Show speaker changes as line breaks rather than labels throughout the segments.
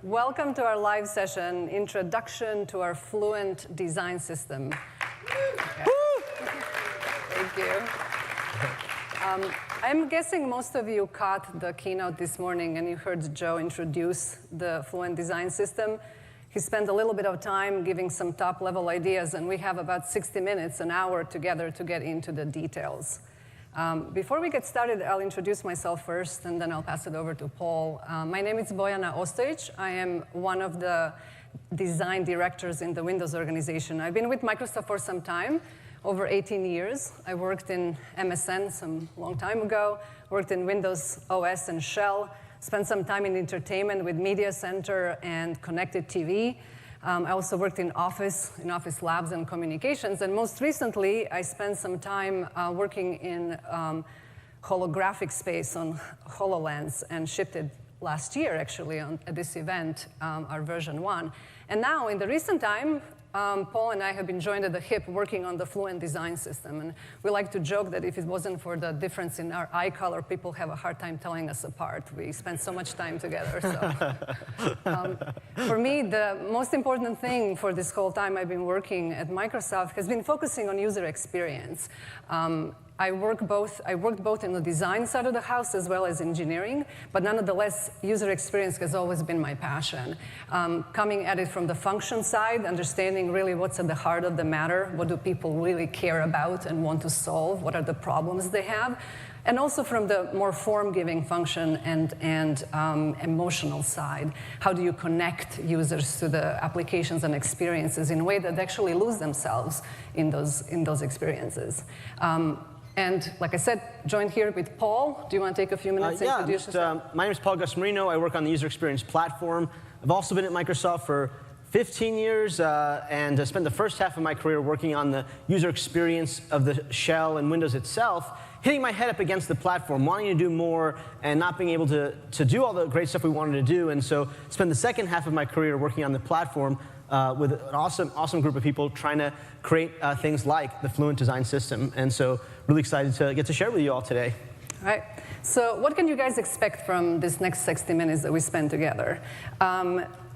Welcome to our live session, Introduction to our Fluent Design System. Okay. Thank you. I'm guessing most of you caught the keynote this morning and you heard Joe introduce the Fluent Design System. He spent a little bit of time giving some top-level ideas, and we have about 60 minutes, an hour together to get into the details. Before we get started, I'll introduce myself first, and then I'll pass it over to Paul. My name is Bojana Ostojic. I am one of the design directors in the Windows organization. I've been with Microsoft for some time, over 18 years. I worked in MSN some long time ago, worked in Windows OS and Shell, spent some time in entertainment with Media Center and Connected TV. I also worked in Office labs and communications. And most recently, I spent some time working in holographic space on HoloLens and shipped it last year, actually, at this event, our version 1. And now, in the recent time, Paul and I have been joined at the hip working on the Fluent Design System. And we like to joke that if it wasn't for the difference in our eye color, people have a hard time telling us apart. We spend so much time together. So, for me, the most important thing for this whole time I've been working at Microsoft has been focusing on user experience. I worked both in the design side of the house as well as engineering, but nonetheless, user experience has always been my passion. Coming at it from the function side, understanding really what's at the heart of the matter, what do people really care about and want to solve, what are the problems they have, and also from the more form-giving function and emotional side. How do you connect users to the applications and experiences in a way that actually lose themselves in those experiences? And like I said, joined here with Paul. Do you want to take a few minutes to introduce yourself?
My name is Paul Gusmarino. I work on the user experience platform. I've also been at Microsoft for 15 years and spent the first half of my career working on the user experience of the shell and Windows itself, hitting my head up against the platform, wanting to do more and not being able to do all the great stuff we wanted to do. And so spent the second half of my career working on the platform with an awesome group of people trying to create things like the Fluent Design System. And so really excited to get to share with you all today.
All right. So what can you guys expect from this next 60 minutes that we spend together?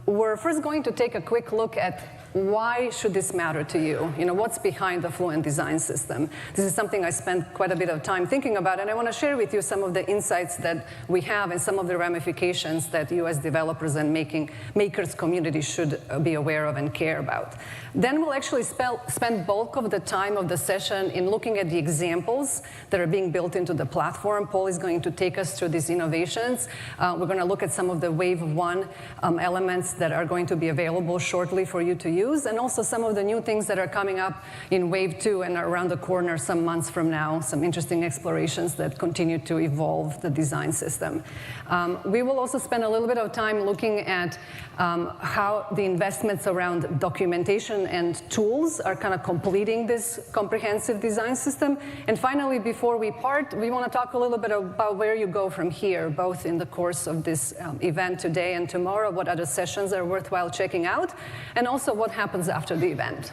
We're first going to take a quick look at why should this matter to you? You know, what's behind the Fluent Design System? This is something I spent quite a bit of time thinking about, and I want to share with you some of the insights that we have and some of the ramifications that you as developers and makers community should be aware of and care about. Then we'll actually spend bulk of the time of the session in looking at the examples that are being built into the platform. Paul is going to take us through these innovations. We're going to look at some of the Wave 1 elements that are going to be available shortly for you to use, and also some of the new things that are coming up in Wave 2 and around the corner some months from now, some interesting explorations that continue to evolve the design system. We will also spend a little bit of time looking at how the investments around documentation and tools are kind of completing this comprehensive design system. And finally, before we part, we want to talk a little bit about where you go from here, both in the course of this event today and tomorrow, what other sessions are worthwhile checking out, and also what happens after the event.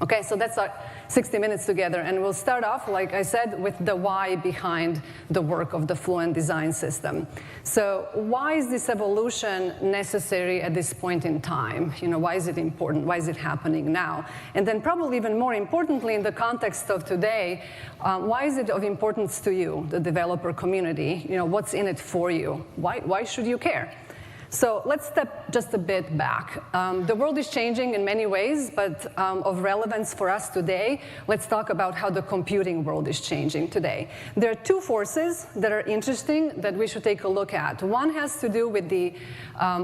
Okay, so that's our 60 minutes together, and we'll start off, like I said, with the why behind the work of the Fluent Design System. So why is this evolution necessary at this point in time? You know, why is it important? Why is it happening now? And then probably even more importantly, in the context of today, why is it of importance to you, the developer community? You know, what's in it for you? Why should you care? So let's step just a bit back. The world is changing in many ways, but of relevance for us today, let's talk about how the computing world is changing today. There are two forces that are interesting that we should take a look at. One has to do with the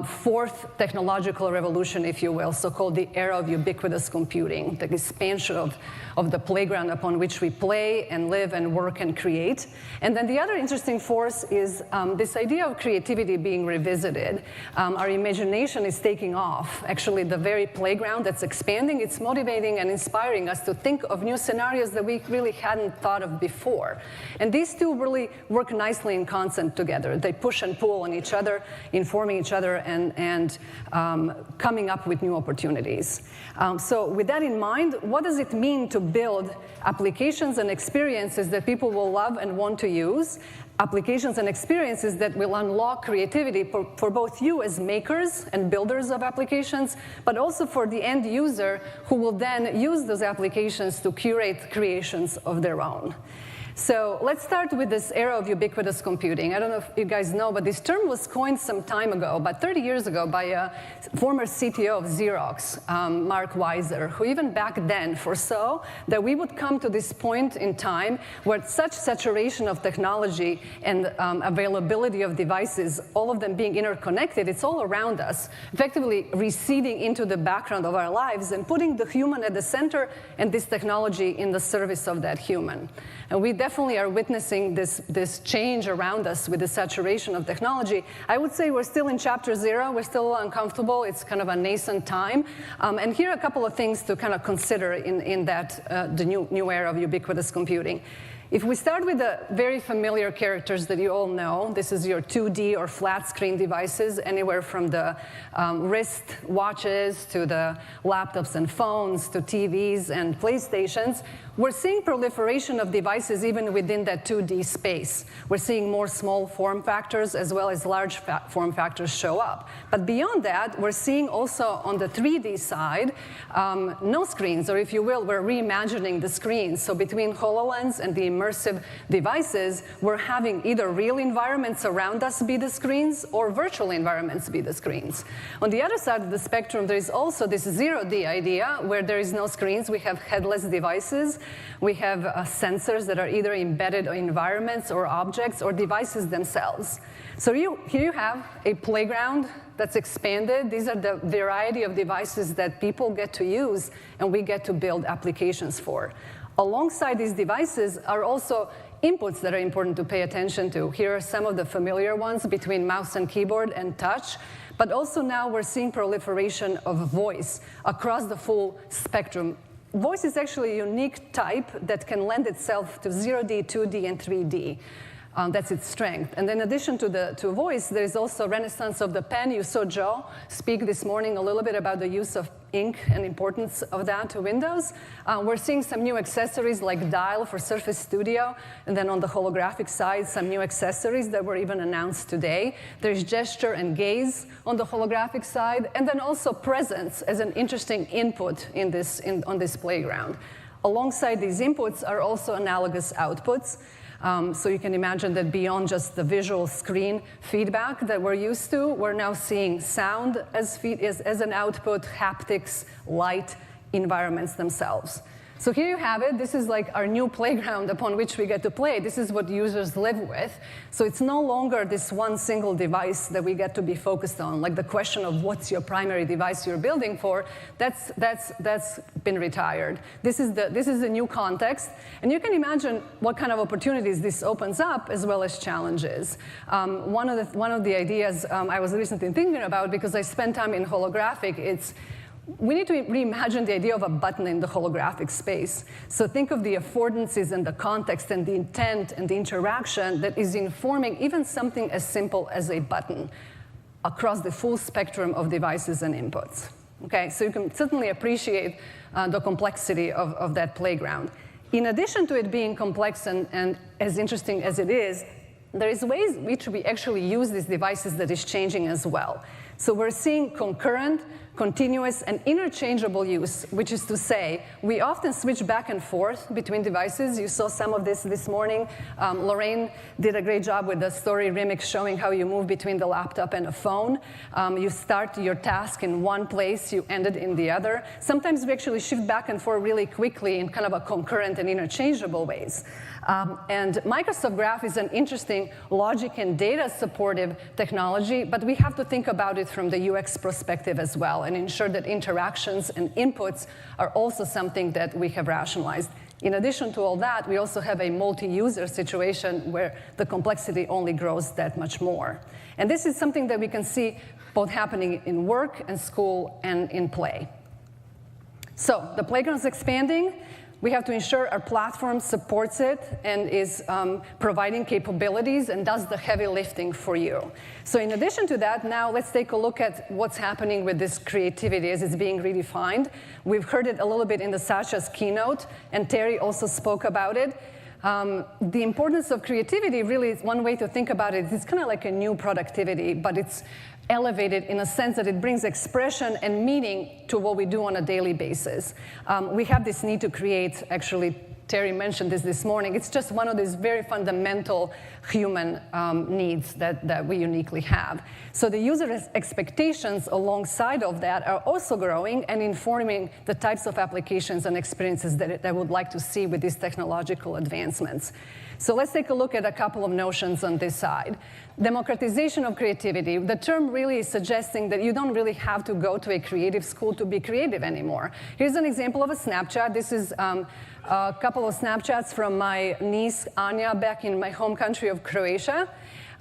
fourth technological revolution, if you will, so-called the era of ubiquitous computing, the expansion of the playground upon which we play and live and work and create. And then the other interesting force is this idea of creativity being revisited. Our imagination is taking off. Actually, the very playground that's expanding, it's motivating and inspiring us to think of new scenarios that we really hadn't thought of before. And these two really work nicely in concert together. They push and pull on each other, informing each other, and coming up with new opportunities. So with that in mind, what does it mean to build applications and experiences that people will love and want to use applications and experiences that will unlock creativity for both you as makers and builders of applications, but also for the end user who will then use those applications to curate creations of their own. So let's start with this era of ubiquitous computing. I don't know if you guys know, but this term was coined some time ago, about 30 years ago, by a former CTO of Xerox, Mark Weiser, who even back then foresaw that we would come to this point in time where such saturation of technology and availability of devices, all of them being interconnected, it's all around us, effectively receding into the background of our lives and putting the human at the center and this technology in the service of that human. And we definitely are witnessing this change around us with the saturation of technology. I would say we're still in chapter 0. We're still uncomfortable. It's kind of a nascent time. And here are a couple of things to kind of consider in that the new era of ubiquitous computing. If we start with the very familiar characters that you all know, this is your 2D or flat screen devices, anywhere from the wrist watches to the laptops and phones to TVs and PlayStations. We're seeing proliferation of devices even within that 2D space. We're seeing more small form factors as well as large form factors show up. But beyond that, we're seeing also on the 3D side, no screens, or if you will, we're reimagining the screens. So between HoloLens and the immersive devices, we're having either real environments around us be the screens or virtual environments be the screens. On the other side of the spectrum, there is also this 0D idea where there is no screens. We have headless devices. We have sensors that are either embedded in environments or objects or devices themselves. So here you have a playground that's expanded. These are the variety of devices that people get to use and we get to build applications for. Alongside these devices are also inputs that are important to pay attention to. Here are some of the familiar ones between mouse and keyboard and touch. But also now we're seeing proliferation of voice across the full spectrum. Voice is actually a unique type that can lend itself to 0D, 2D, and 3D. That's its strength. And in addition to voice, there's also a renaissance of the pen. You saw Joe speak this morning a little bit about the use of ink and importance of that to Windows. We're seeing some new accessories like Dial for Surface Studio, and then on the holographic side, some new accessories that were even announced today. There's gesture and gaze on the holographic side, and then also presence as an interesting input on this playground. Alongside these inputs are also analogous outputs. So you can imagine that beyond just the visual screen feedback that we're used to, we're now seeing sound as an output, haptics, light, environments themselves. So here you have it. This is like our new playground upon which we get to play. This is what users live with. So it's no longer this one single device that we get to be focused on, like the question of what's your primary device you're building for. That's been retired. This is the new context. And you can imagine what kind of opportunities this opens up as well as challenges. One of the ideas I was recently thinking about, because I spent time in holographic, we need to reimagine the idea of a button in the holographic space. So think of the affordances and the context and the intent and the interaction that is informing even something as simple as a button across the full spectrum of devices and inputs. Okay, so you can certainly appreciate the complexity of that playground. In addition to it being complex and as interesting as it is, there is ways in which we actually use these devices that is changing as well. So we're seeing concurrent, continuous, and interchangeable use, which is to say, we often switch back and forth between devices. You saw some of this morning. Lorraine did a great job with the story remix showing how you move between the laptop and a phone. You start your task in one place, you end it in the other. Sometimes we actually shift back and forth really quickly in kind of a concurrent and interchangeable ways. And Microsoft Graph is an interesting logic and data supportive technology, but we have to think about it from the UX perspective as well and ensure that interactions and inputs are also something that we have rationalized. In addition to all that, we also have a multi-user situation where the complexity only grows that much more. And this is something that we can see both happening in work and school and in play. So the playground is expanding. We have to ensure our platform supports it and is providing capabilities and does the heavy lifting for you. So in addition to that, now let's take a look at what's happening with this creativity as it's being redefined. We've heard it a little bit in the Satya's keynote, and Terry also spoke about it. The importance of creativity really is one way to think about it. It's kind of like a new productivity, but it's elevated in a sense that it brings expression and meaning to what we do on a daily basis. We have this need to create, actually, Terry mentioned this morning. It's just one of these very fundamental human needs that we uniquely have. So the user expectations alongside of that are also growing and informing the types of applications and experiences that I would like to see with these technological advancements. So let's take a look at a couple of notions on this side. Democratization of creativity. The term really is suggesting that you don't really have to go to a creative school to be creative anymore. Here's an example of a Snapchat. This is a couple of Snapchats from my niece, Anya, back in my home country of Croatia.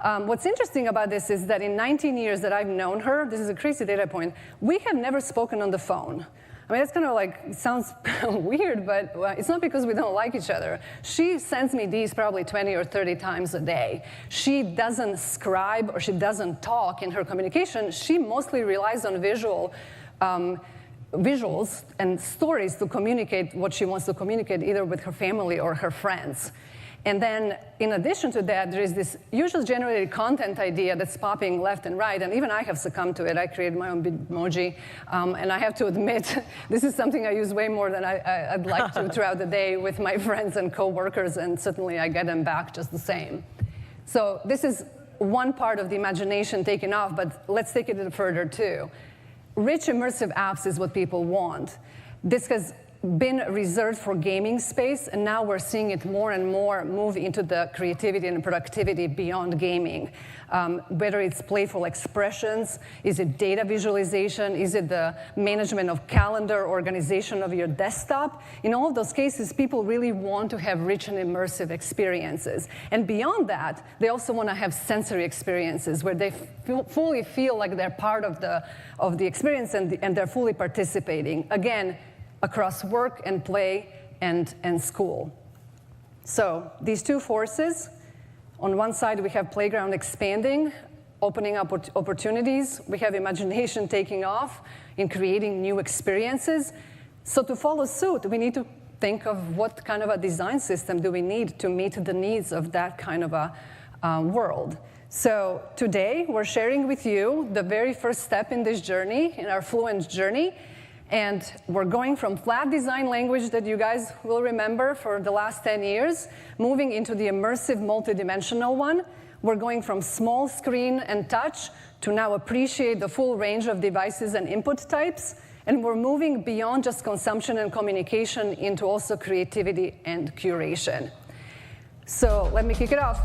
What's interesting about this is that in 19 years that I've known her, this is a crazy data point, we have never spoken on the phone. I mean, it's kind of like, it sounds weird, but it's not because we don't like each other. She sends me these probably 20 or 30 times a day. She doesn't scribe or she doesn't talk in her communication. She mostly relies on visuals and stories to communicate what she wants to communicate, either with her family or her friends. And then, in addition to that, there is this user-generated content idea that's popping left and right, and even I have succumbed to it. I created my own Bitmoji, and I have to admit, this is something I use way more than I'd like to throughout the day with my friends and coworkers, and certainly I get them back just the same. So this is one part of the imagination taken off, but let's take it further too. Rich immersive apps is what people want. This has been reserved for gaming space, and now we're seeing it more and more move into the creativity and productivity beyond gaming. Whether it's playful expressions, is it data visualization, is it the management of calendar, organization of your desktop? In all of those cases, people really want to have rich and immersive experiences. And beyond that, they also want to have sensory experiences where they fully feel like they're part of the experience and they're fully participating. Again, across work and play and school. So these two forces, on one side we have playground expanding, opening up opportunities. We have imagination taking off in creating new experiences. So to follow suit, we need to think of what kind of a design system do we need to meet the needs of that kind of a world. So today we're sharing with you the very first step in this journey, in our Fluent journey. And we're going from flat design language that you guys will remember for the last 10 years, moving into the immersive multidimensional one. We're going from small screen and touch to now appreciate the full range of devices and input types. And we're moving beyond just consumption and communication into also creativity and curation. So let me kick it off.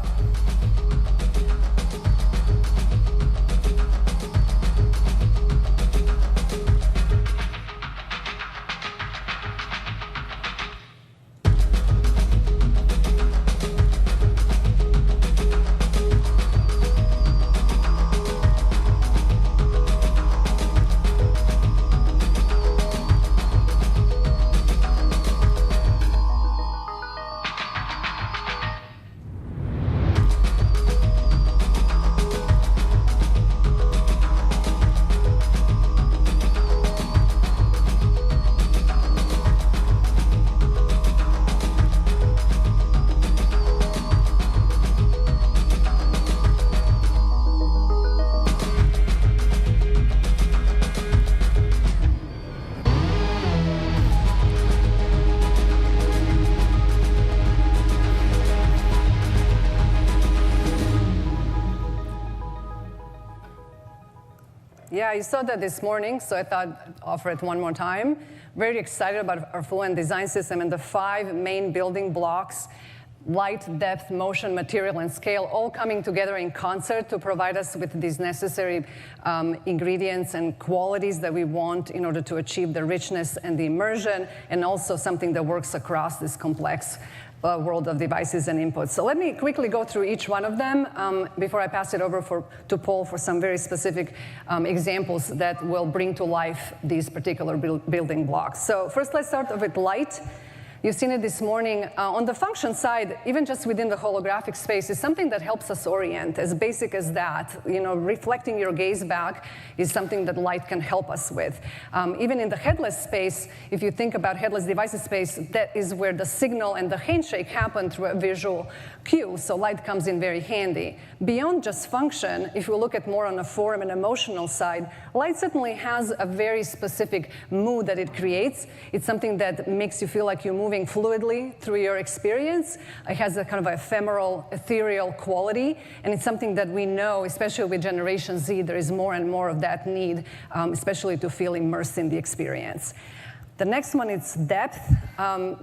Yeah, you saw that this morning, so I thought I'd offer it one more time. Very excited about our Fluent design system and the 5 main building blocks: light, depth, motion, material, and scale, all coming together in concert to provide us with these necessary ingredients and qualities that we want in order to achieve the richness and the immersion, and also something that works across this complex world of devices and inputs. So let me quickly go through each one of them before I pass it over to Paul for some very specific examples that will bring to life these particular building blocks. So first, let's start with light. You've seen it this morning. On the function side, even just within the holographic space, is something that helps us orient, as basic as that. Reflecting your gaze back is something that light can help us with. Even in the headless space, if you think about headless devices space, that is where the signal and the handshake happen through a visual cue, so light comes in very handy. Beyond just function, if we look at more on the form and emotional side, light certainly has a very specific mood that it creates. It's something that makes you feel like you're moving fluidly through your experience. It has a kind of ephemeral, ethereal quality, and it's something that we know, especially with Generation Z, there is more and more of that need, especially to feel immersed in the experience. The next one is depth.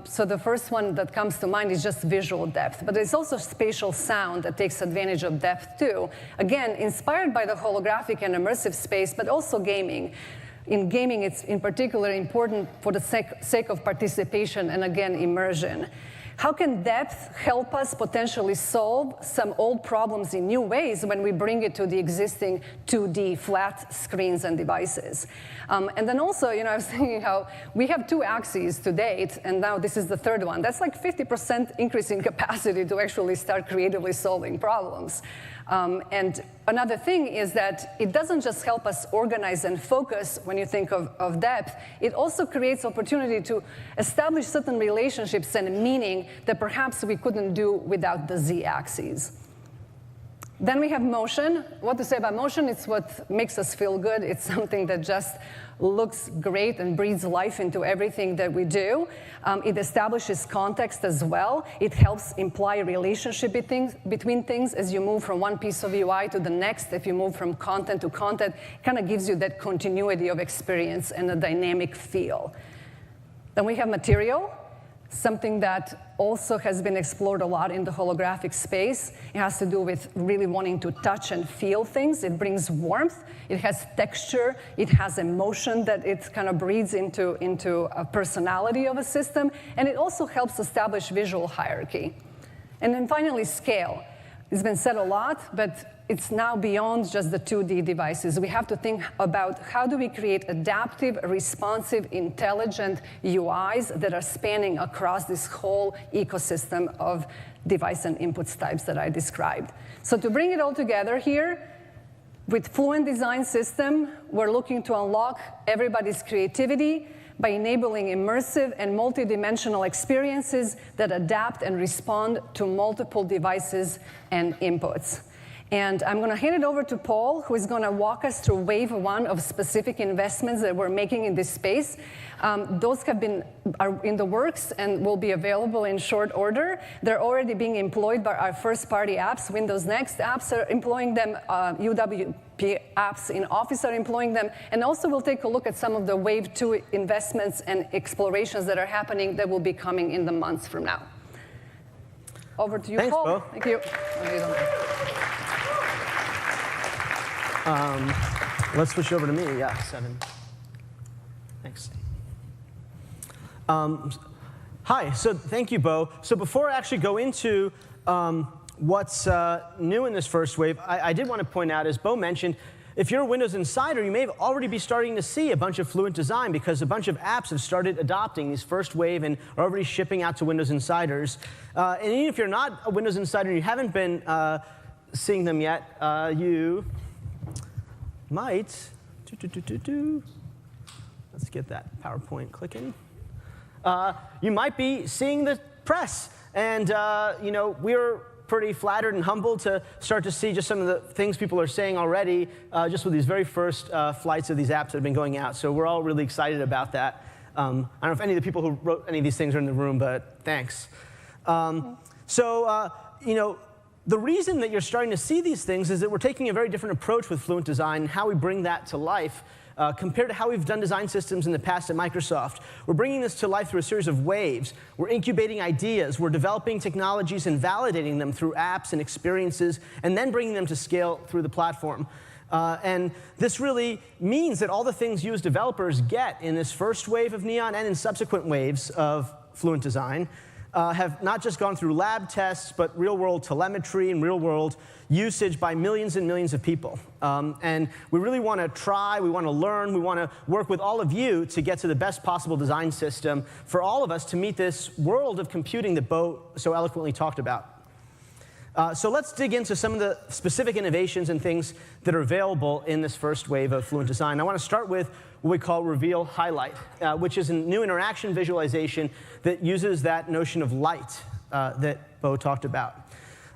So the first one that comes to mind is just visual depth, but there's also spatial sound that takes advantage of depth too. Again, inspired by the holographic and immersive space, but also gaming. In gaming, it's in particular important for the sake of participation and, again, immersion. How can depth help us potentially solve some old problems in new ways when we bring it to the existing 2D flat screens and devices? And then also, I was thinking how we have 2 axes to date, and now this is the third one. That's like 50% increase in capacity to actually start creatively solving problems. And another thing is that it doesn't just help us organize and focus when you think of depth, it also creates opportunity to establish certain relationships and meaning that perhaps we couldn't do without the z-axis. Then we have motion. What to say about motion? It's what makes us feel good. It's something that just looks great and breathes life into everything that we do. It establishes context as well. It helps imply a relationship between things as you move from one piece of UI to the next. If you move from content to content, it kind of gives you that continuity of experience and a dynamic feel. Then we have material. Something that also has been explored a lot in the holographic space. It has to do with really wanting to touch and feel things. It brings warmth. It has texture. It has emotion that it kind of breeds into a personality of a system. And it also helps establish visual hierarchy. And then finally, scale. It's been said a lot, but it's now beyond just the 2D devices. We have to think about how do we create adaptive, responsive, intelligent UIs that are spanning across this whole ecosystem of device and inputs types that I described. So to bring it all together here, with Fluent Design System, we're looking to unlock everybody's creativity by enabling immersive and multidimensional experiences that adapt and respond to multiple devices and inputs. And I'm going to hand it over to Paul, who is going to walk us through wave 1 of specific investments that we're making in this space. Those are in the works and will be available in short order. They're already being employed by our first-party apps. Windows Next apps are employing them. UWP apps in Office are employing them. And also we'll take a look at some of the wave 2 investments and explorations that are happening that will be coming in the months from now. Over to you,
Thanks,
Paul.
Bo.
Thank you.
Let's switch over to me. Yeah, 7. Thanks. Hi, so thank you, Bo. So before I actually go into what's new in this first wave, I did want to point out, as Bo mentioned, if you're a Windows Insider, you may already be starting to see a bunch of Fluent Design because a bunch of apps have started adopting these first wave and are already shipping out to Windows Insiders. And even if you're not a Windows Insider and you haven't been seeing them yet, you might, let's get that PowerPoint clicking. You might be seeing the press. And we're pretty flattered and humbled to start to see just some of the things people are saying already, just with these very first flights of these apps that have been going out. So we're all really excited about that. I don't know if any of the people who wrote any of these things are in the room, but thanks. The reason that you're starting to see these things is that we're taking a very different approach with Fluent Design and how we bring that to life compared to how we've done design systems in the past at Microsoft. We're bringing this to life through a series of waves. We're incubating ideas. We're developing technologies and validating them through apps and experiences, and then bringing them to scale through the platform. And this really means that all the things you as developers get in this first wave of Neon and in subsequent waves of Fluent Design have not just gone through lab tests, but real-world telemetry and real-world usage by millions and millions of people. And we really want to try, we want to learn, we want to work with all of you to get to the best possible design system for all of us to meet this world of computing that Bo so eloquently talked about. So let's dig into some of the specific innovations and things that are available in this first wave of Fluent design. I want to start with what we call Reveal Highlight, which is a new interaction visualization that uses that notion of light that Bo talked about.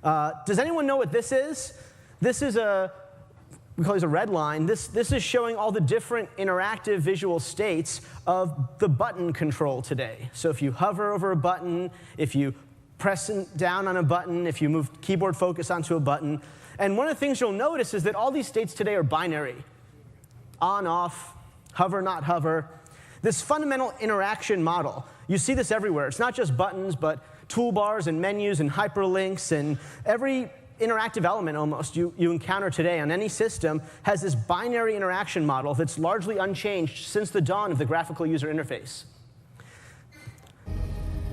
Does anyone know what this is? This is we call this a red line. This is showing all the different interactive visual states of the button control today. So if you hover over a button, if you press down on a button, if you move keyboard focus onto a button. And one of the things you'll notice is that all these states today are binary. On, off, hover, not hover. This fundamental interaction model, you see this everywhere. It's not just buttons, but toolbars and menus and hyperlinks, and every interactive element almost you encounter today on any system has this binary interaction model that's largely unchanged since the dawn of the graphical user interface.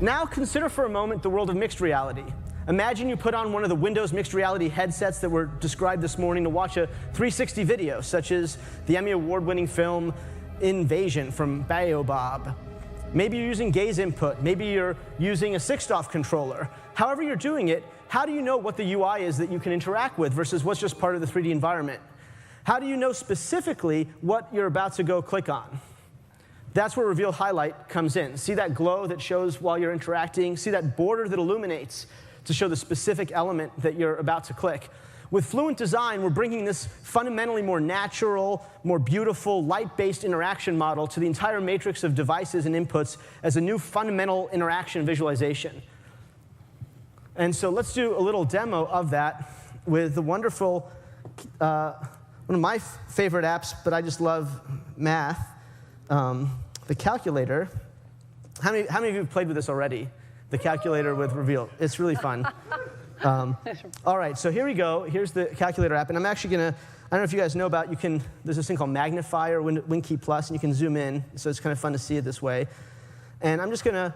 Now consider for a moment the world of mixed reality. Imagine you put on one of the Windows mixed reality headsets that were described this morning to watch a 360 video, such as the Emmy Award-winning film Invasion from Baobab. Maybe you're using gaze input. Maybe you're using a 6-DoF controller. However you're doing it, how do you know what the UI is that you can interact with versus what's just part of the 3D environment? How do you know specifically what you're about to go click on? That's where Reveal Highlight comes in. See that glow that shows while you're interacting? See that border that illuminates to show the specific element that you're about to click? With Fluent Design, we're bringing this fundamentally more natural, more beautiful, light-based interaction model to the entire matrix of devices and inputs as a new fundamental interaction visualization. And so let's do a little demo of that with the wonderful, one of my favorite apps, but I just love math, the calculator. How many of you have played with this already? The calculator with Reveal. It's really fun. All right, so here we go. Here's the calculator app, and I'm actually gonna, I don't know if you guys know about, there's this thing called Magnifier, WinKey Plus, and you can zoom in, so it's kind of fun to see it this way. And I'm just gonna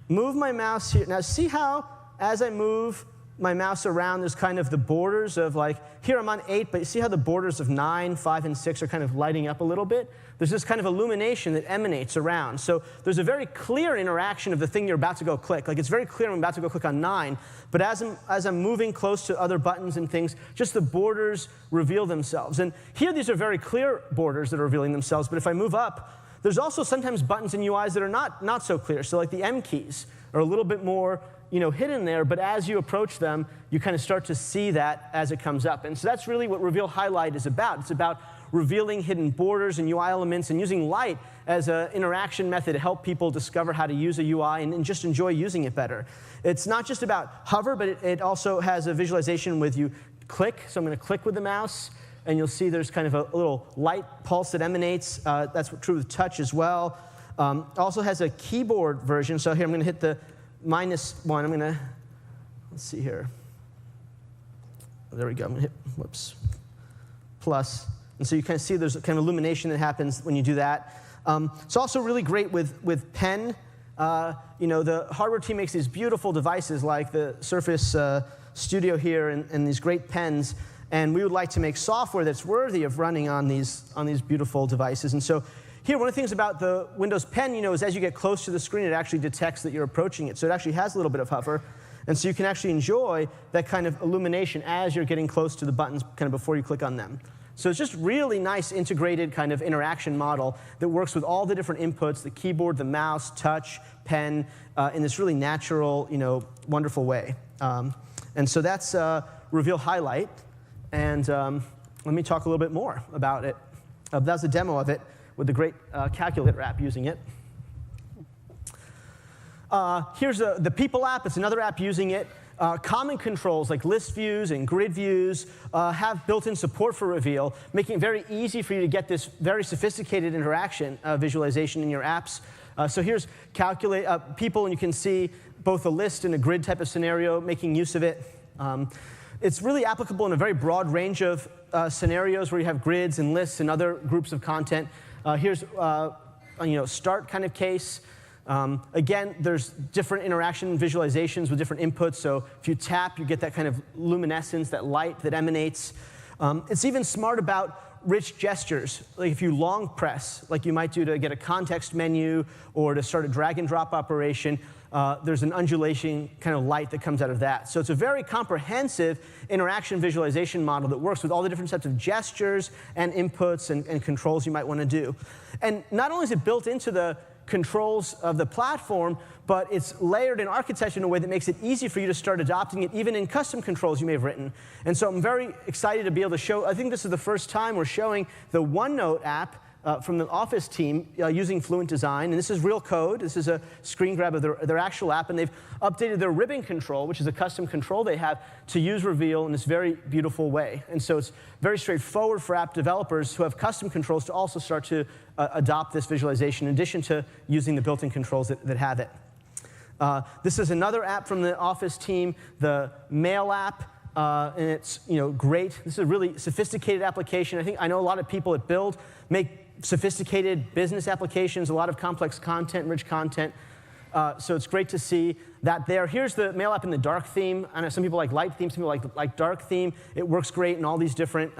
move my mouse here. Now see how, as I move my mouse around, there's kind of the borders of like, here I'm on 8, but you see how the borders of 9, 5, and 6 are kind of lighting up a little bit? There's this kind of illumination that emanates around. So there's a very clear interaction of the thing you're about to go click. Like it's very clear I'm about to go click on 9, but as I'm moving close to other buttons and things, just the borders reveal themselves. And here these are very clear borders that are revealing themselves, but if I move up, there's also sometimes buttons and UIs that are not so clear. So like the M keys are a little bit more hidden there, but as you approach them, you kind of start to see that as it comes up. And so that's really what Reveal Highlight is about. It's about revealing hidden borders and UI elements and using light as an interaction method to help people discover how to use a UI and just enjoy using it better. It's not just about hover, but it also has a visualization with you click. So I'm going to click with the mouse, and you'll see there's kind of a little light pulse that emanates. That's true with touch as well. It also has a keyboard version. So here I'm going to hit the -1. I'm going to, let's see here. There we go. I'm going to hit, whoops, plus. And so you kind of see there's kind of illumination that happens when you do that. It's also really great with pen. The hardware team makes these beautiful devices like the Surface Studio here and these great pens. And we would like to make software that's worthy of running on these beautiful devices. And so here, one of the things about the Windows Pen, is as you get close to the screen, it actually detects that you're approaching it. So it actually has a little bit of hover. And so you can actually enjoy that kind of illumination as you're getting close to the buttons kind of before you click on them. So it's just really nice integrated kind of interaction model that works with all the different inputs, the keyboard, the mouse, touch, pen, in this really natural, wonderful way. And so that's Reveal Highlight. And let me talk a little bit more about it. That's a demo of it with the great calculator app using it. Here's the People app. It's another app using it. Common controls like list views and grid views have built-in support for Reveal, making it very easy for you to get this very sophisticated interaction visualization in your apps. So here's People, and you can see both a list and a grid type of scenario, making use of it. It's really applicable in a very broad range of scenarios where you have grids and lists and other groups of content. Here's Start kind of case. Again, there's different interaction visualizations with different inputs. So if you tap, you get that kind of luminescence, that light that emanates. It's even smart about rich gestures. Like if you long press, like you might do to get a context menu or to start a drag and drop operation, there's an undulation kind of light that comes out of that. So it's a very comprehensive interaction visualization model that works with all the different sets of gestures and inputs and controls you might want to do. And not only is it built into the controls of the platform, but it's layered in architecture in a way that makes it easy for you to start adopting it even in custom controls you may have written. And so I'm very excited to be able to show, I think this is the first time we're showing the OneNote app from the Office team using Fluent Design. And this is real code. This is a screen grab of their actual app. And they've updated their ribbon control, which is a custom control they have, to use Reveal in this very beautiful way. And so it's very straightforward for app developers who have custom controls to also start to adopt this visualization in addition to using the built-in controls that have it. This is another app from the Office team, the Mail app. And it's great. This is a really sophisticated application. I know a lot of people at Build make sophisticated business applications, a lot of complex content, rich content. So it's great to see that there. Here's the Mail app in the dark theme. I know some people like light themes, some people like dark theme. It works great in all these different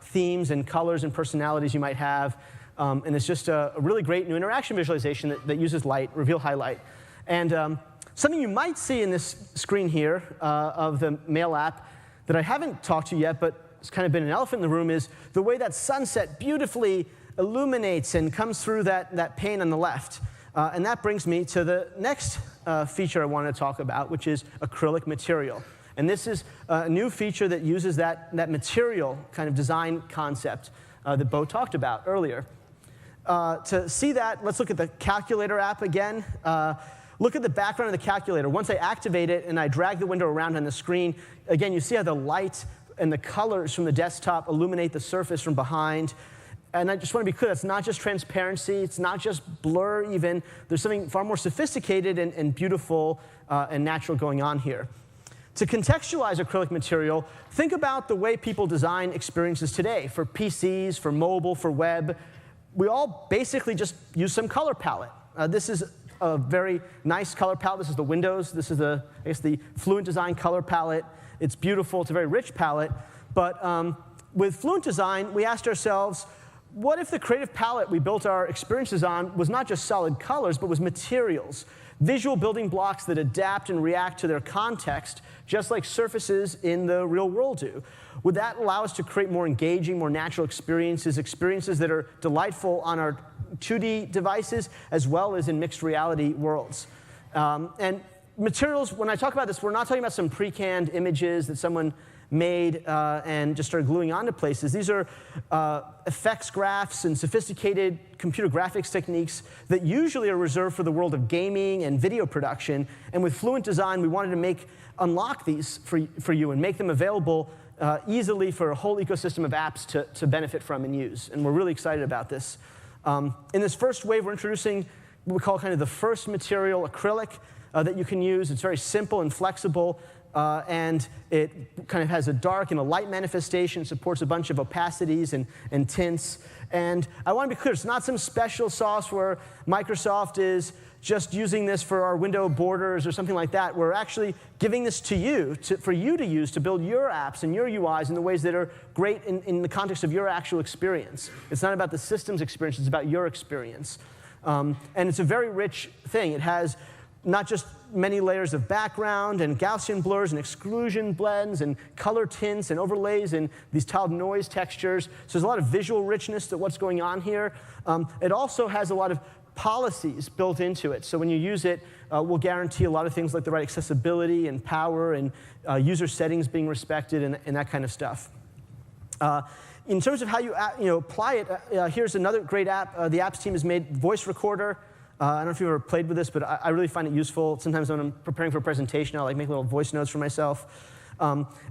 themes and colors and personalities you might have. And it's just a really great new interaction visualization that uses light, Reveal Highlight. And something you might see in this screen here of the Mail app that I haven't talked to yet, but it's kind of been an elephant in the room, is the way that sunset beautifully illuminates and comes through that pane on the left. And that brings me to the next feature I want to talk about, which is acrylic material. And this is a new feature that uses that material kind of design concept that Bo talked about earlier. To see that, let's look at the calculator app again. Look at the background of the calculator. Once I activate it and I drag the window around on the screen, again, you see how the light and the colors from the desktop illuminate the surface from behind. And I just want to be clear, that's not just transparency. It's not just blur even. There's something far more sophisticated and beautiful and natural going on here. To contextualize acrylic material, think about the way people design experiences today for PCs, for mobile, for web. We all basically just use some color palette. This is a very nice color palette. This is the Windows. This is the Fluent Design color palette. It's beautiful. It's a very rich palette. But with Fluent Design, we asked ourselves, what if the creative palette we built our experiences on was not just solid colors, but was materials, visual building blocks that adapt and react to their context, just like surfaces in the real world do? Would that allow us to create more engaging, more natural experiences that are delightful on our 2D devices, as well as in mixed reality worlds? And materials, when I talk about this, we're not talking about some pre-canned images that someone made and just started gluing onto places. These are effects graphs and sophisticated computer graphics techniques that usually are reserved for the world of gaming and video production. And with Fluent Design, we wanted to unlock these for you and make them available easily for a whole ecosystem of apps to benefit from and use. And we're really excited about this. In this first wave, we're introducing what we call kind of the first material, acrylic, that you can use. It's very simple and flexible. And it kind of has a dark and a light manifestation, supports a bunch of opacities and tints. And I want to be clear, it's not some special sauce where Microsoft is just using this for our window borders or something like that. We're actually giving this to you, for you to use to build your apps and your UIs in the ways that are great in the context of your actual experience. It's not about the system's experience, it's about your experience. And it's a very rich thing. It has not just many layers of background and Gaussian blurs and exclusion blends and color tints and overlays and these tiled noise textures. So there's a lot of visual richness to what's going on here. It also has a lot of policies built into it. So when you use it, we'll guarantee a lot of things like the right accessibility and power and user settings being respected and that kind of stuff. In terms of how you apply it, here's another great app. The apps team has made Voice Recorder. I don't know if you've ever played with this, but I really find it useful. Sometimes when I'm preparing for a presentation, I'll make little voice notes for myself.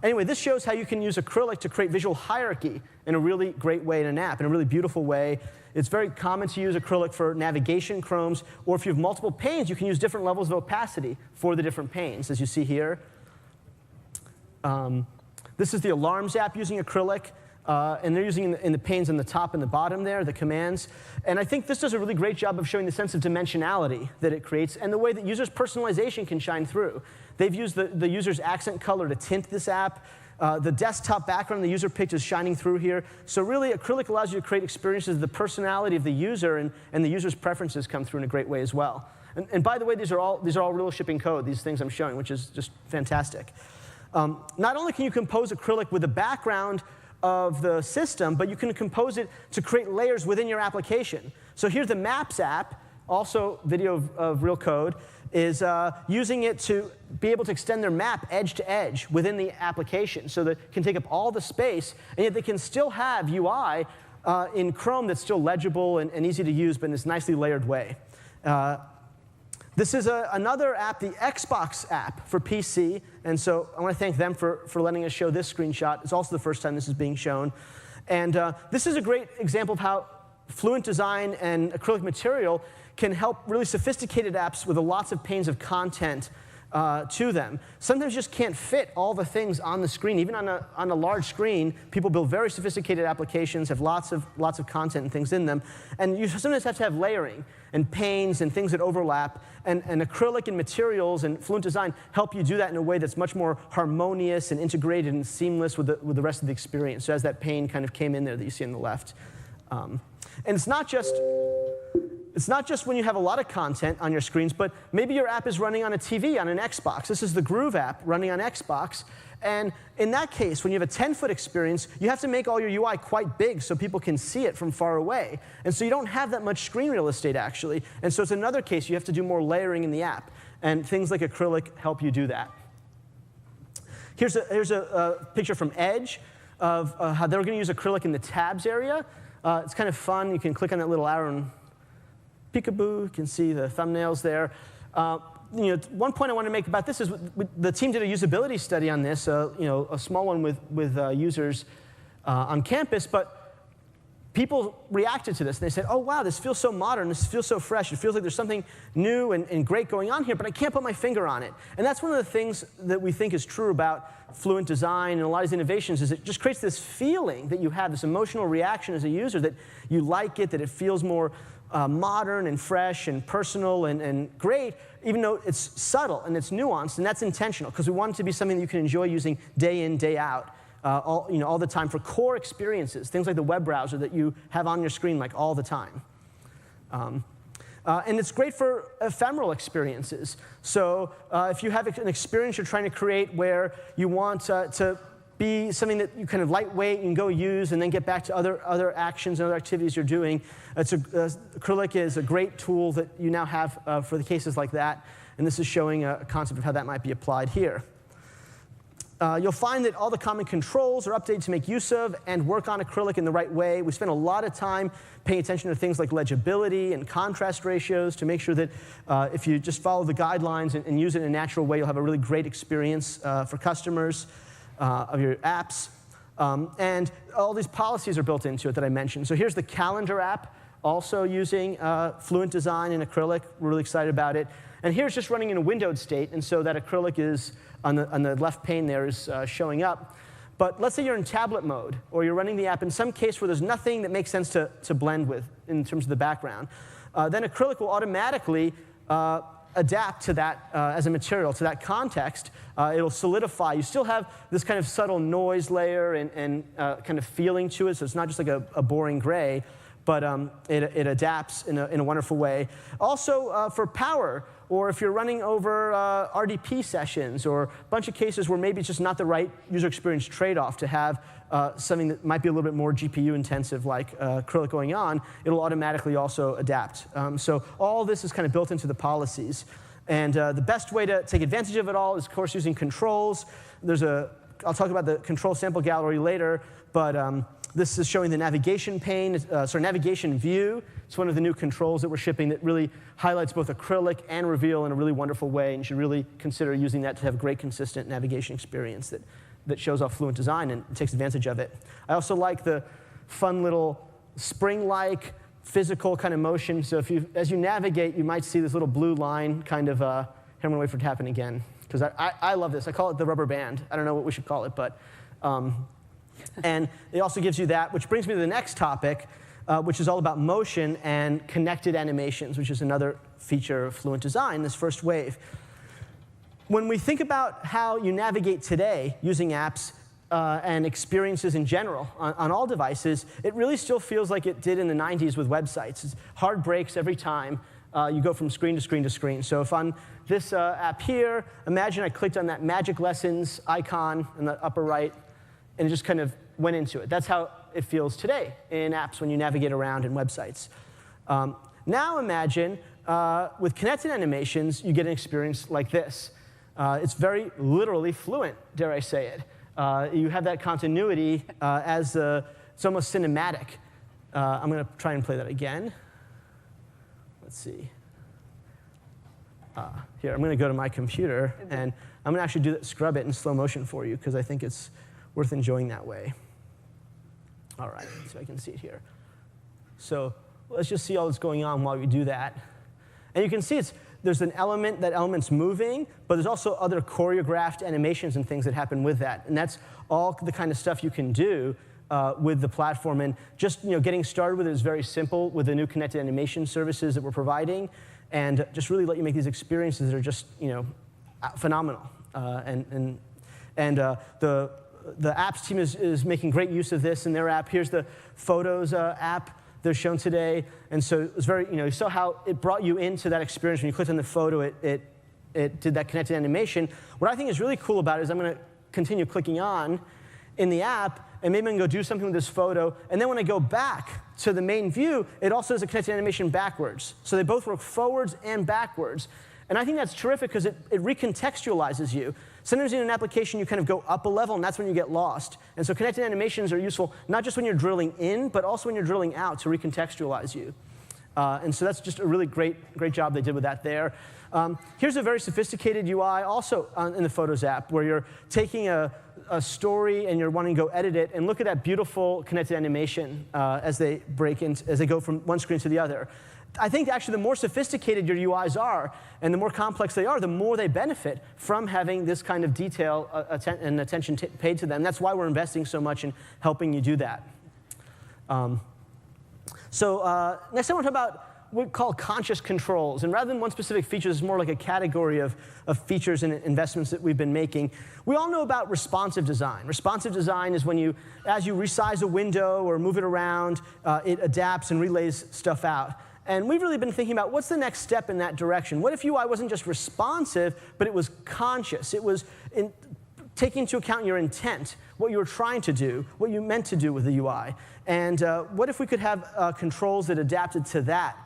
Anyway, this shows how you can use acrylic to create visual hierarchy in a really great way in an app, in a really beautiful way. It's very common to use acrylic for navigation chromes, or if you have multiple panes, you can use different levels of opacity for the different panes, as you see here. This is the Alarms app using acrylic. And they're using in the panes on the top and the bottom there, the commands. And I think this does a really great job of showing the sense of dimensionality that it creates and the way that users' personalization can shine through. They've used the user's accent color to tint this app. The desktop background the user picked is shining through here. So really, acrylic allows you to create experiences. The personality of the user and the user's preferences come through in a great way as well. And by the way, these are all real shipping code, these things I'm showing, which is just fantastic. Not only can you compose acrylic with the background of the system, but you can compose it to create layers within your application. So here's the Maps app, also video of real code, is using it to be able to extend their map edge to edge within the application so that it can take up all the space, and yet they can still have UI in Chrome that's still legible and easy to use, but in this nicely layered way. This is another app, the Xbox app for PC, and so I want to thank them for letting us show this screenshot. It's also the first time this is being shown. And this is a great example of how Fluent design and acrylic material can help really sophisticated apps with lots of panes of content to them. Sometimes you just can't fit all the things on the screen. Even on a large screen, people build very sophisticated applications, have lots of content and things in them. And you sometimes have to have layering and panes and things that overlap. And acrylic and materials and Fluent design help you do that in a way that's much more harmonious and integrated and seamless with the rest of the experience. So as that pane kind of came in there that you see on the left. And it's not just when you have a lot of content on your screens, but maybe your app is running on a TV, on an Xbox. This is the Groove app running on Xbox. And in that case, when you have a 10-foot experience, you have to make all your UI quite big so people can see it from far away. And so you don't have that much screen real estate, actually. And so it's another case you have to do more layering in the app. And things like acrylic help you do that. Here's a picture from Edge of how they're going to use acrylic in the tabs area. It's kind of fun. You can click on that little arrow and peekaboo. You can see the thumbnails there. One point I want to make about this is the team did a usability study on this, a small one with users on campus, but people reacted to this. And they said, oh, wow, this feels so modern. This feels so fresh. It feels like there's something new and great going on here, but I can't put my finger on it. And that's one of the things that we think is true about Fluent design and a lot of these innovations is it just creates this feeling that you have, this emotional reaction as a user, that you like it, that it feels more modern and fresh and personal and great, even though it's subtle and it's nuanced, and that's intentional, because we want it to be something that you can enjoy using day in, day out, all the time for core experiences, things like the web browser that you have on your screen like all the time. And it's great for ephemeral experiences. So if you have an experience you're trying to create where you want to be something that you kind of lightweight and go use and then get back to other actions and other activities you're doing, acrylic is a great tool that you now have for the cases like that. And this is showing a concept of how that might be applied here. You'll find that all the common controls are updated to make use of and work on acrylic in the right way. We spend a lot of time paying attention to things like legibility and contrast ratios to make sure that if you just follow the guidelines and use it in a natural way, you'll have a really great experience for customers of your apps. And all these policies are built into it that I mentioned. So here's the calendar app, also using Fluent design in acrylic. We're really excited about it. And here's just running in a windowed state, and so that acrylic is on the left pane there is showing up. But let's say you're in tablet mode, or you're running the app in some case where there's nothing that makes sense to blend with in terms of the background. Then acrylic will automatically adapt to that as a material, to that context. It'll solidify. You still have this kind of subtle noise layer and kind of feeling to it, so it's not just like a boring gray, but it adapts in a wonderful way. Also, for power, or if you're running over RDP sessions, or a bunch of cases where maybe it's just not the right user experience trade-off to have something that might be a little bit more GPU intensive, like acrylic going on, it'll automatically also adapt. So all this is kind of built into the policies. And the best way to take advantage of it all is, of course, using controls. I'll talk about the control sample gallery later, but this is showing the navigation pane, navigation view. It's one of the new controls that we're shipping that really highlights both acrylic and reveal in a really wonderful way, and you should really consider using that to have a great, consistent navigation experience that shows off Fluent design and takes advantage of it. I also like the fun little spring-like physical kind of motion. So as you navigate, you might see this little blue line kind of, here I'm gonna wait for it to happen again, because I love this. I call it the rubber band. I don't know what we should call it, but And it also gives you that, which brings me to the next topic, which is all about motion and connected animations, which is another feature of Fluent Design, this first wave. When we think about how you navigate today using apps and experiences in general on all devices, it really still feels like it did in the 90s with websites. It's hard breaks every time you go from screen to screen to screen. So if on this app here, imagine I clicked on that Magic Lessons icon in the upper right, and just kind of went into it. That's how it feels today in apps when you navigate around in websites. Now imagine with connected animations, you get an experience like this. It's very literally fluent, dare I say it. You have that continuity as it's almost cinematic. I'm going to try and play that again. Let's see. Here, I'm going to go to my computer, and I'm going to actually scrub it in slow motion for you, because I think it's worth enjoying that way. All right, let's see if I can see it here. So let's just see all that's going on while we do that. And you can see there's an element, that element's moving, but there's also other choreographed animations and things that happen with that. And that's all the kind of stuff you can do with the platform. And just getting started with it is very simple with the new connected animation services that we're providing, and just really let you make these experiences that are just phenomenal. The apps team is making great use of this in their app. Here's the Photos app they're shown today. And so it was very, you saw how it brought you into that experience. When you clicked on the photo, it did that connected animation. What I think is really cool about it is I'm going to continue clicking on in the app, and maybe I can go do something with this photo. And then when I go back to the main view, it also does a connected animation backwards. So they both work forwards and backwards. And I think that's terrific because it recontextualizes you. Sometimes in an application, you kind of go up a level, and that's when you get lost. And so connected animations are useful not just when you're drilling in, but also when you're drilling out to recontextualize you. And so that's just a really great job they did with that there. Here's a very sophisticated UI also in the Photos app, where you're taking a story and you're wanting to go edit it, and look at that beautiful connected animation as they go from one screen to the other. I think actually the more sophisticated your UIs are and the more complex they are, the more they benefit from having this kind of detail and attention paid to them. That's why we're investing so much in helping you do that. Next I want to talk about what we call conscious controls. And rather than one specific feature, it's more like a category of features and investments that we've been making. We all know about responsive design. Responsive design is when as you resize a window or move it around, it adapts and relays stuff out. And we've really been thinking about what's the next step in that direction. What if UI wasn't just responsive, but it was conscious? It was taking into account your intent, what you were trying to do, what you meant to do with the UI. And what if we could have controls that adapted to that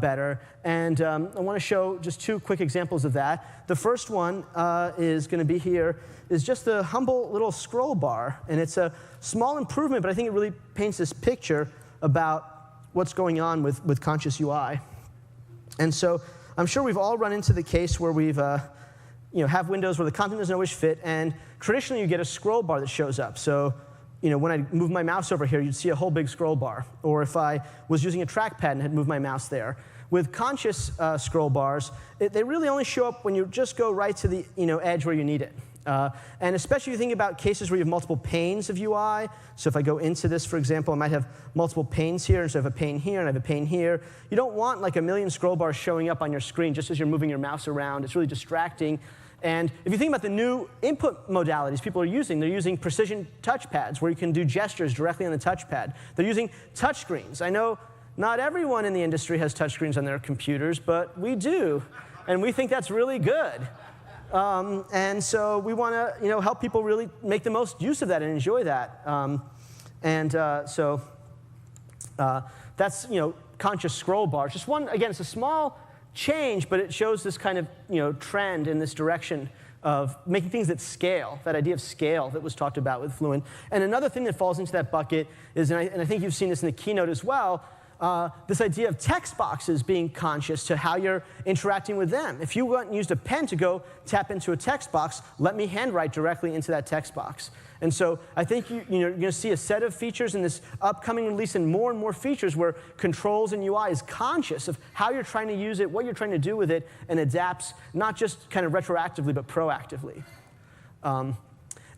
better? And I want to show just two quick examples of that. The first one is going to be here, is just the humble little scroll bar. And it's a small improvement, but I think it really paints this picture about what's going on with conscious UI. And so I'm sure we've all run into the case where we've have windows where the content doesn't always fit, and traditionally you get a scroll bar that shows up. So when I move my mouse over here, you'd see a whole big scroll bar. Or if I was using a trackpad and had moved my mouse there. With conscious scroll bars, they really only show up when you just go right to the edge where you need it. And especially if you think about cases where you have multiple panes of UI. So if I go into this, for example, I might have multiple panes here. So I have a pane here and I have a pane here. You don't want like a million scroll bars showing up on your screen just as you're moving your mouse around. It's really distracting. And if you think about the new input modalities people are using, they're using precision touchpads where you can do gestures directly on the touchpad. They're using touchscreens. I know not everyone in the industry has touchscreens on their computers, but we do. And we think that's really good. And so we want to help people really make the most use of that and enjoy that. So that's conscious scroll bars. Just one, again, it's a small change, but it shows this kind of trend in this direction of making things that scale, that idea of scale that was talked about with Fluent. And another thing that falls into that bucket is, and I think you've seen this in the keynote as well, this idea of text boxes being conscious to how you're interacting with them. If you went and used a pen to go tap into a text box, let me handwrite directly into that text box. And so I think you're going to see a set of features in this upcoming release and more features where controls and UI is conscious of how you're trying to use it, what you're trying to do with it, and adapts not just kind of retroactively, but proactively.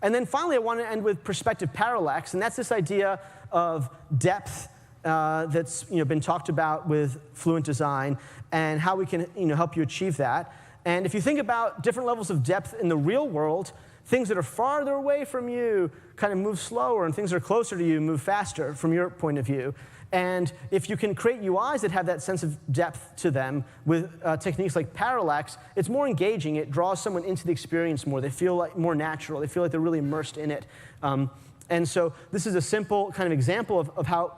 And then finally, I want to end with perspective parallax, and that's this idea of depth that's been talked about with Fluent Design and how we can help you achieve that. And if you think about different levels of depth in the real world, things that are farther away from you kind of move slower, and things that are closer to you move faster from your point of view. And if you can create UIs that have that sense of depth to them with techniques like parallax, it's more engaging. It draws someone into the experience more. They feel like more natural. They feel like they're really immersed in it. And so this is a simple kind of example of how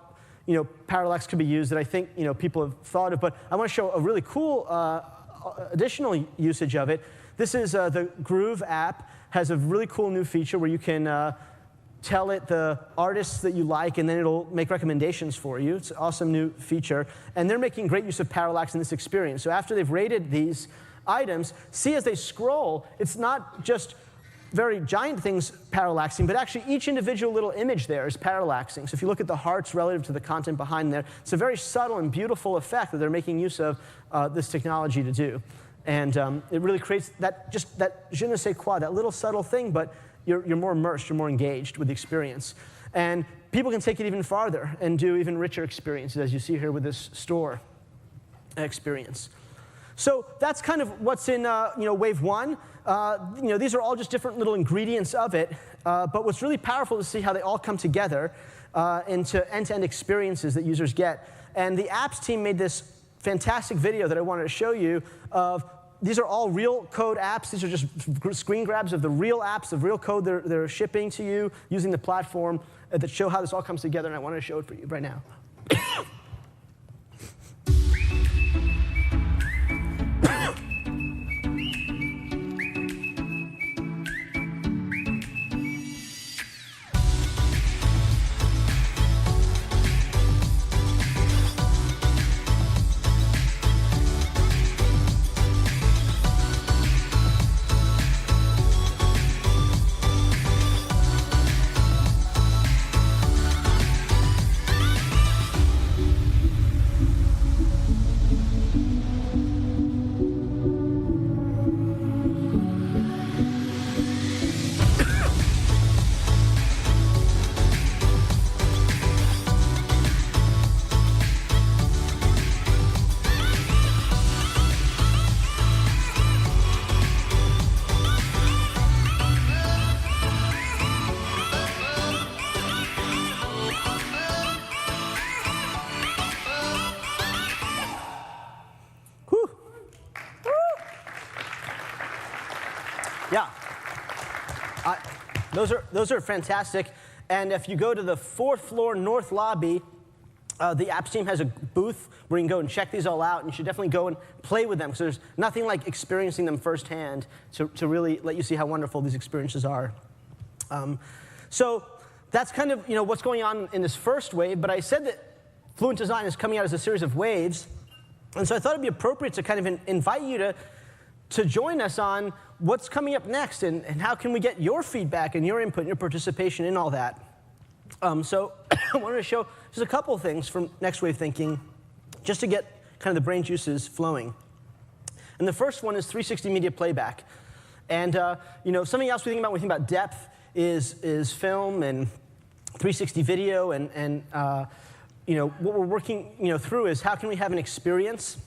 parallax could be used that I think people have thought of. But I want to show a really cool additional usage of it. This is the Groove app. Has a really cool new feature where you can tell it the artists that you like, and then it'll make recommendations for you. It's an awesome new feature. And they're making great use of parallax in this experience. So after they've rated these items, see as they scroll, it's not just very giant things parallaxing, but actually each individual little image there is parallaxing. So if you look at the hearts relative to the content behind there, it's a very subtle and beautiful effect that they're making use of this technology to do. And it really creates that je ne sais quoi, that little subtle thing, but you're more immersed, you're more engaged with the experience. And people can take it even farther and do even richer experiences, as you see here with this store experience. So that's kind of what's in wave one. These are all just different little ingredients of it. But what's really powerful is to see how they all come together into end-to-end experiences that users get. And the apps team made this fantastic video that I wanted to show you of these are all real code apps. These are just screen grabs of the real apps, of real code they're shipping to you using the platform that show how this all comes together. And I wanted to show it for you right now. Yeah, those are fantastic. And if you go to the 4th floor north lobby, the apps team has a booth where you can go and check these all out. And you should definitely go and play with them, because there's nothing like experiencing them firsthand to really let you see how wonderful these experiences are. So that's kind of what's going on in this first wave. But I said that Fluent Design is coming out as a series of waves. And so I thought it'd be appropriate to kind of invite you to join us on what's coming up next, and how can we get your feedback and your input and your participation in all that. So I wanted to show just a couple of things from Next Wave Thinking, just to get kind of the brain juices flowing. And the first one is 360 media playback. And something else we think about depth is film and 360 video, and what we're working through is how can we have an experience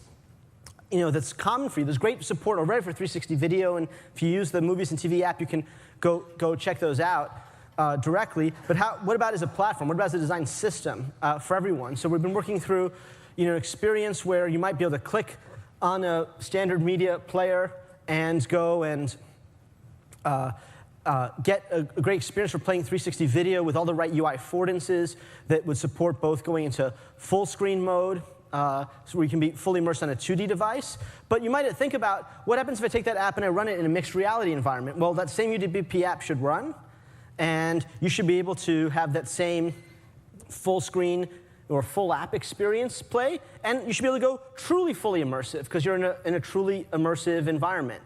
that's common for you. There's great support already for 360 video, and if you use the Movies and TV app, you can go check those out directly. But what about as a platform? What about as a design system for everyone? So we've been working through an experience where you might be able to click on a standard media player and go and get a great experience for playing 360 video with all the right UI affordances that would support both going into full screen mode, so where you can be fully immersed on a 2D device. But you might think about, what happens if I take that app and I run it in a mixed reality environment? Well, that same UWP app should run, and you should be able to have that same full screen or full app experience play, and you should be able to go truly fully immersive, because you're in a truly immersive environment.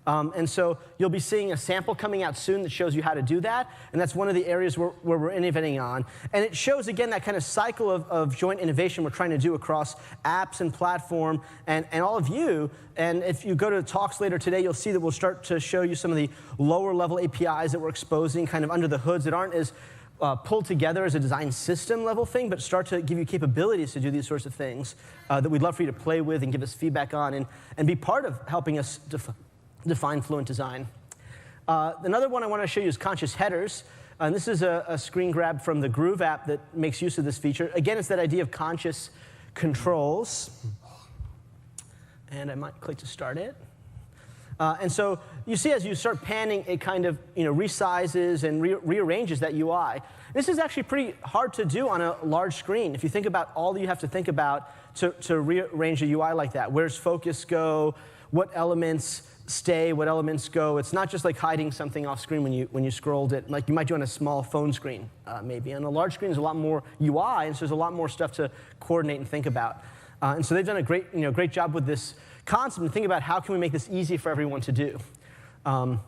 And so you'll be seeing a sample coming out soon that shows you how to do that. And that's one of the areas where we're innovating on. And it shows, again, that kind of cycle of joint innovation we're trying to do across apps and platform and all of you. And if you go to talks later today, you'll see that we'll start to show you some of the lower level APIs that we're exposing kind of under the hoods that aren't as pulled together as a design system level thing, but start to give you capabilities to do these sorts of things that we'd love for you to play with and give us feedback on and be part of helping us define Fluent design. Another one I want to show you is conscious headers. And this is a screen grab from the Groove app that makes use of this feature. Again, it's that idea of conscious controls. And I might click to start it. And so you see as you start panning, it kind of resizes and rearranges that UI. This is actually pretty hard to do on a large screen. If you think about all that you have to think about to rearrange a UI like that. Where's focus go? What elements stay? What elements go? It's not just like hiding something off screen when you scrolled it, like you might do on a small phone screen, maybe. On a large screen, there's a lot more UI, and so there's a lot more stuff to coordinate and think about. And so they've done a great job with this concept and think about how can we make this easy for everyone to do. And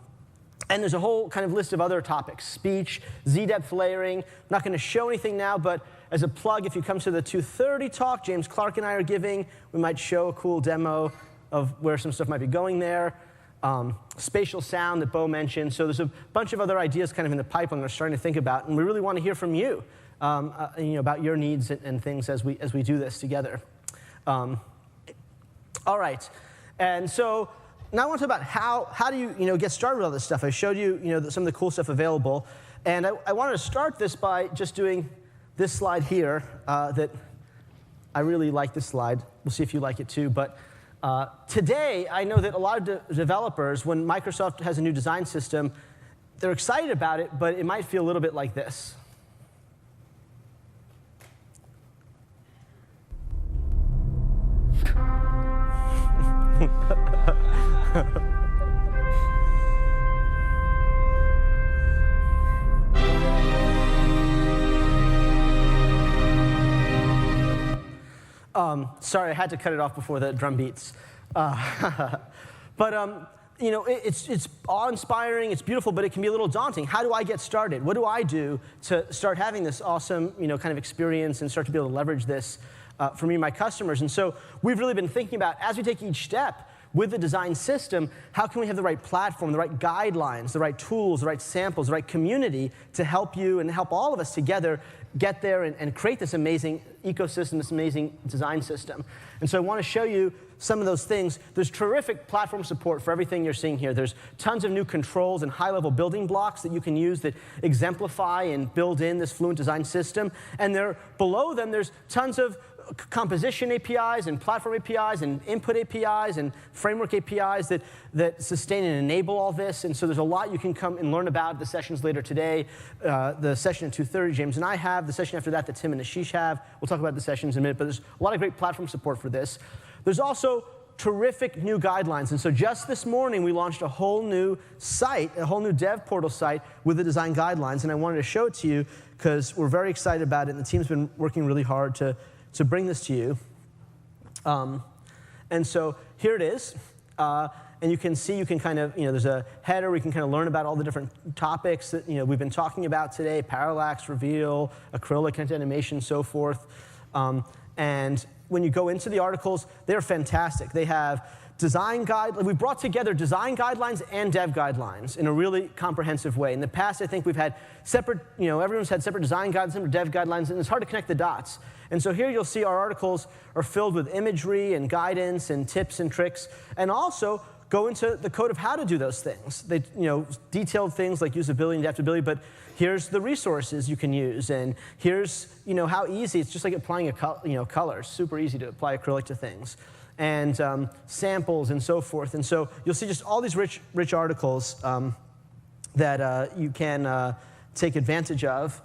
there's a whole kind of list of other topics. Speech, Z-depth layering. I'm not going to show anything now, but as a plug, if you come to the 2:30 talk, James Clark and I are giving, we might show a cool demo of where some stuff might be going there. Spatial sound that Bo mentioned. So there's a bunch of other ideas kind of in the pipeline we're starting to think about, and we really want to hear from you, about your needs and things as we do this together. All right, and so now I want to talk about how do you get started with all this stuff. I showed you some of the cool stuff available, and I wanted to start this by just doing this slide here. That I really like this slide. We'll see if you like it too. But today, I know that a lot of developers, when Microsoft has a new design system, they're excited about it, but it might feel a little bit like this. Sorry, I had to cut it off before the drum beats. But it's awe-inspiring, it's beautiful, but it can be a little daunting. How do I get started? What do I do to start having this awesome kind of experience and start to be able to leverage this for me and my customers? And so we've really been thinking about, as we take each step with the design system, how can we have the right platform, the right guidelines, the right tools, the right samples, the right community to help you and help all of us together get there and create this amazing ecosystem, this amazing design system. And so I want to show you some of those things. There's terrific platform support for everything you're seeing here. There's tons of new controls and high-level building blocks that you can use that exemplify and build in this Fluent design system. And below them, there's tons of composition APIs and platform APIs and input APIs and framework APIs that sustain and enable all this. And so there's a lot you can come and learn about. The sessions later today, the session at 2:30, James and I have. The session after that Tim and Ashish have. We'll talk about the sessions in a minute, but there's a lot of great platform support for this. There's also terrific new guidelines. And so just this morning, we launched a whole new site, a whole new dev portal site with the design guidelines. And I wanted to show it to you because we're very excited about it. And the team's been working really hard to bring this to you. And so here it is. And you can see, you can kind of, there's a header where you can kind of learn about all the different topics that we've been talking about today: parallax, reveal, acrylic, animation, so forth. And when you go into the articles, they're fantastic. They have design guidelines. We brought together design guidelines and dev guidelines in a really comprehensive way. In the past, I think we've had separate, everyone's had separate design guidelines, separate dev guidelines, and it's hard to connect the dots. And so here you'll see our articles are filled with imagery and guidance and tips and tricks, and also go into the code of how to do those things. They, detailed things like usability and adaptability, but here's the resources you can use, and here's, how easy. It's just like applying a color. Super easy to apply acrylic to things, and samples and so forth. And so you'll see just all these rich articles that you can take advantage of.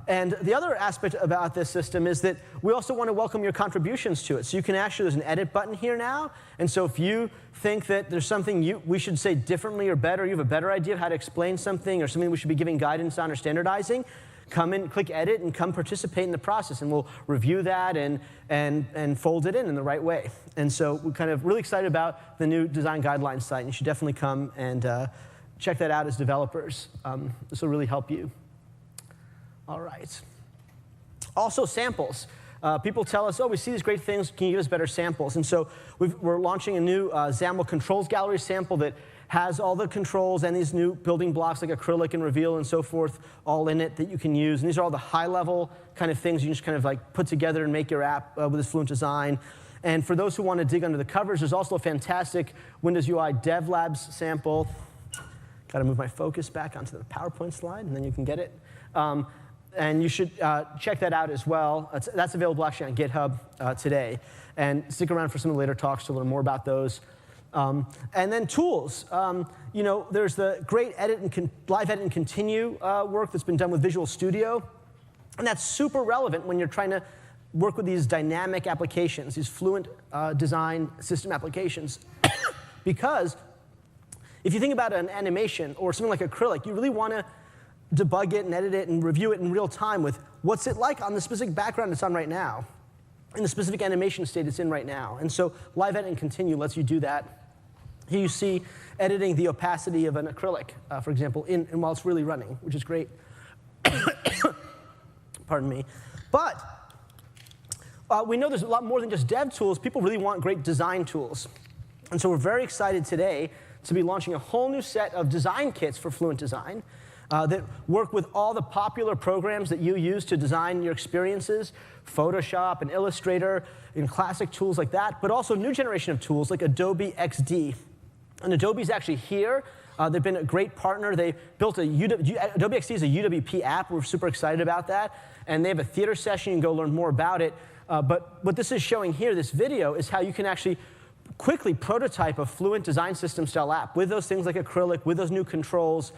And the other aspect about this system is that we also want to welcome your contributions to it. So you can actually, there's an edit button here now. And so if you think that there's something we should say differently or better, you have a better idea of how to explain something or something we should be giving guidance on or standardizing, come and click edit and come participate in the process, and we'll review that and fold it in the right way. And so we're kind of really excited about the new design guidelines site, and you should definitely come and check that out as developers. This will really help you. All right. Also, samples. People tell us, oh, we see these great things, can you give us better samples? And so we're launching a new XAML controls gallery sample that has all the controls and these new building blocks like acrylic and reveal and so forth all in it that you can use. And these are all the high-level kind of things you can just kind of like put together and make your app with this Fluent design. And for those who want to dig under the covers, there's also a fantastic Windows UI Dev Labs sample. Got to move my focus back onto the PowerPoint slide, and then you can get it. And you should check that out as well. That's available actually on GitHub today. And stick around for some of the later talks to learn more about those. And then tools. You know, there's the great live edit and continue work that's been done with Visual Studio. And that's super relevant when you're trying to work with these dynamic applications, these Fluent design system applications. Because if you think about an animation or something like acrylic, you really want to debug it and edit it and review it in real time with what's it like on the specific background it's on right now, in the specific animation state it's in right now. And so live edit and continue lets you do that. Here you see editing the opacity of an acrylic, for example, while it's really running, which is great. Pardon me. But we know there's a lot more than just dev tools. People really want great design tools. And so we're very excited today to be launching a whole new set of design kits for Fluent Design that work with all the popular programs that you use to design your experiences, Photoshop and Illustrator and classic tools like that, but also a new generation of tools like Adobe XD. And Adobe's actually here. They've been a great partner. They built Adobe XD is a UWP app. We're super excited about that. And they have a theater session. You can go learn more about it. But what this is showing here, this video, is how you can actually quickly prototype a Fluent design system style app with those things like acrylic, with those new controls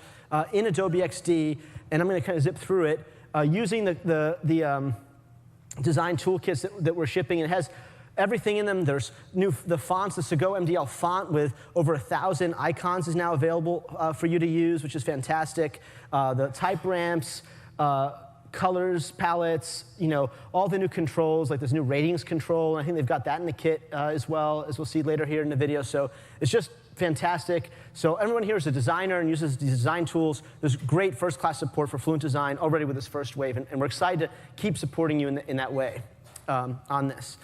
in Adobe XD. And I'm going to kind of zip through it using the design toolkits that we're shipping. It has everything in them. There's the fonts, the Sego MDL font with over 1,000 icons is now available for you to use, which is fantastic. The type ramps, colors, palettes, you know, all the new controls, like this new ratings control. I think they've got that in the kit as well, as we'll see later here in the video. So it's just fantastic. So everyone here is a designer and uses these design tools. There's great first-class support for Fluent Design already with this first wave, and we're excited to keep supporting you in that way on this.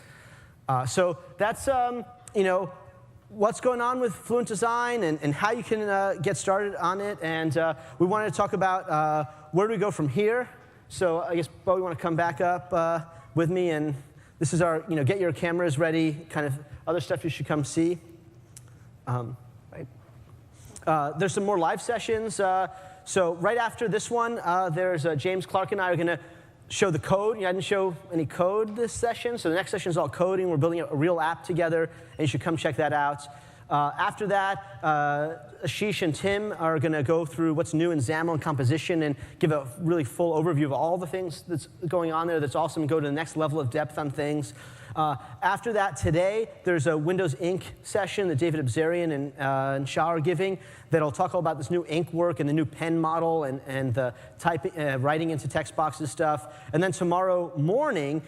So that's you know, what's going on with Fluent Design and how you can get started on it. And we wanted to talk about where do we go from here. So I guess, Bo, you want to come back up with me? And this is our, you know, get your cameras ready, kind of other stuff you should come see. Right. There's some more live sessions. So right after this one, there's James Clark and I are going to show the code. I didn't show any code this session, so the next session is all coding. We're building a real app together, and you should come check that out. After that, Ashish and Tim are going to go through what's new in XAML and composition and give a really full overview of all the things that's going on there that's awesome and go to the next level of depth on things. After that, today, there's a Windows Ink session that David Abzarian and Shah are giving that'll talk all about this new ink work and the new pen model and the writing into text boxes stuff. And then tomorrow morning,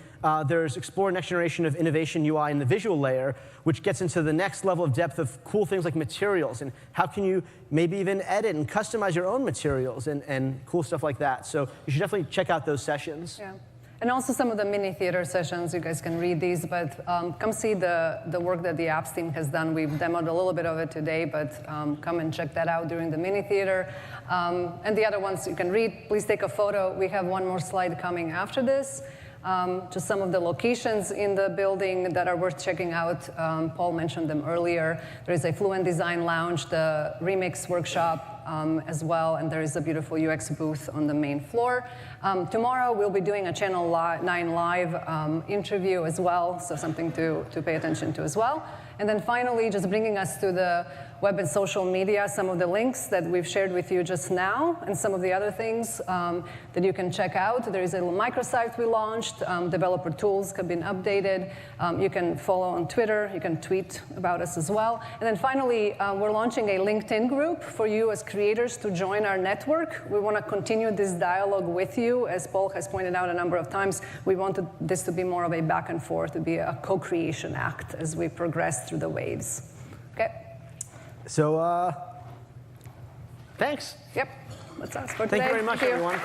there's Explore Next Generation of Innovation UI in the visual layer, which gets into the next level of depth of cool things like materials and how can you maybe even edit and customize your own materials and cool stuff like that. So you should definitely check out those sessions.
Yeah. And also some of the mini theater sessions, you guys can read these, but come see the work that the apps team has done. We've demoed a little bit of it today, but come and check that out during the mini theater. And the other ones you can read. Please take a photo. We have one more slide coming after this. Just some of the locations in the building that are worth checking out. Paul mentioned them earlier. There is a Fluent Design Lounge, the Remix workshop as well, and there is a beautiful UX booth on the main floor. Tomorrow we'll be doing a Channel 9 Live interview as well, so something to pay attention to as well. And then finally, just bringing us to the web and social media, some of the links that we've shared with you just now, and some of the other things that you can check out. There is a little microsite we launched. Developer tools have been updated. You can follow on Twitter. You can tweet about us as well. And then finally, we're launching a LinkedIn group for you as creators to join our network. We want to continue this dialogue with you. As Paul has pointed out a number of times, we wanted this to be more of a back and forth, to be a co-creation act as we progress through the waves. Okay?
So, thanks.
Yep. That's us for today.
Thank you very much, everyone.